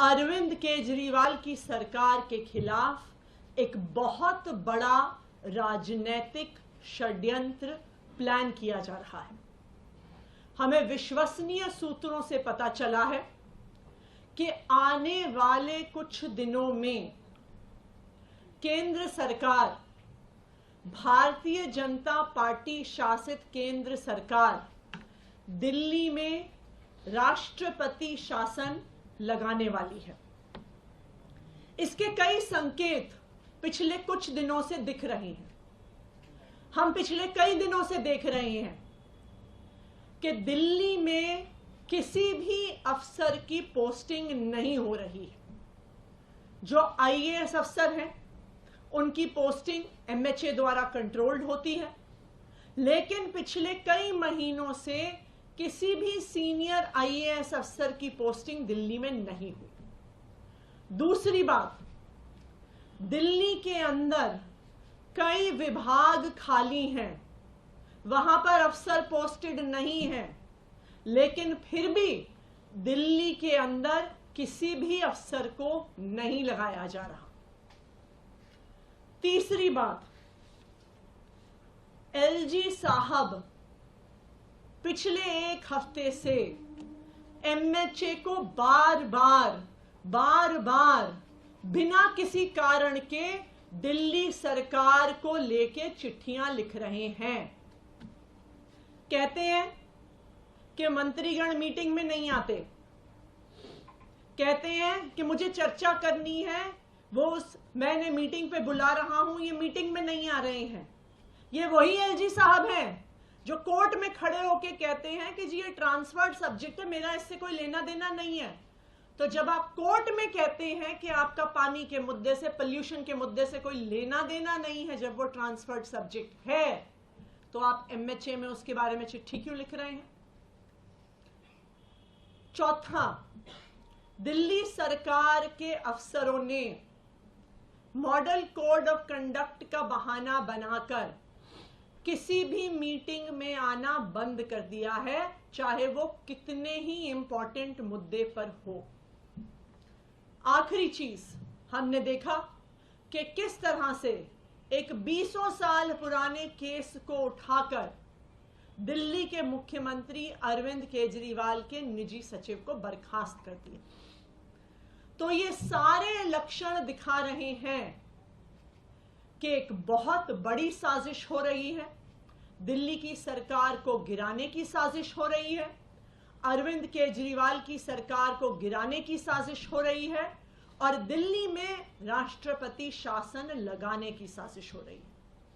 अरविंद केजरीवाल की सरकार के खिलाफ एक बहुत बड़ा राजनीतिक षड्यंत्र प्लान किया जा रहा है। हमें विश्वसनीय सूत्रों से पता चला है कि आने वाले कुछ दिनों में केंद्र सरकार, भारतीय जनता पार्टी शासित केंद्र सरकार दिल्ली में राष्ट्रपति शासन लगाने वाली है। इसके कई संकेत पिछले कुछ दिनों से दिख रहे हैं। हम पिछले कई दिनों से देख रहे हैं कि दिल्ली में किसी भी अफसर की पोस्टिंग नहीं हो रही है। जो आईएएस अफसर हैं उनकी पोस्टिंग एमएचए द्वारा कंट्रोल्ड होती है, लेकिन पिछले कई महीनों से किसी भी सीनियर आईएएस अफसर की पोस्टिंग दिल्ली में नहीं हुई। दूसरी बात, दिल्ली के अंदर कई विभाग खाली हैं, वहां पर अफसर पोस्टेड नहीं है, लेकिन फिर भी दिल्ली के अंदर किसी भी अफसर को नहीं लगाया जा रहा। तीसरी बात, एलजी साहब पिछले एक हफ्ते से एमएचए को बार बार बिना किसी कारण के दिल्ली सरकार को लेके चिट्ठियां लिख रहे हैं। कहते हैं कि मंत्रीगण मीटिंग में नहीं आते, कहते हैं कि मुझे चर्चा करनी है, मैंने मीटिंग पे बुला रहा हूं, ये मीटिंग में नहीं आ रहे हैं। ये वही एलजी साहब हैं जो कोर्ट में खड़े होके कहते हैं कि जी ये ट्रांसफर्ड सब्जेक्ट है, मेरा इससे कोई लेना देना नहीं है। तो जब आप कोर्ट में कहते हैं कि आपका पानी के मुद्दे से, पोल्यूशन के मुद्दे से कोई लेना देना नहीं है, जब वो ट्रांसफर्ड सब्जेक्ट है, तो आप एमएचए में उसके बारे में चिट्ठी क्यों लिख रहे हैं? चौथा, दिल्ली सरकार के अफसरों ने मॉडल कोड ऑफ कंडक्ट का बहाना बनाकर किसी भी मीटिंग में आना बंद कर दिया है, चाहे वो कितने ही इंपॉर्टेंट मुद्दे पर हो। आखिरी चीज, हमने देखा कि किस तरह से एक 20 साल पुराने केस को उठाकर दिल्ली के मुख्यमंत्री अरविंद केजरीवाल के निजी सचिव को बर्खास्त कर दिया। तो ये सारे लक्षण दिखा रहे हैं कि एक बहुत बड़ी साजिश हो रही है, दिल्ली की सरकार को गिराने की साजिश हो रही है, अरविंद केजरीवाल की सरकार को गिराने की साजिश हो रही है और दिल्ली में राष्ट्रपति शासन लगाने की साजिश हो रही है।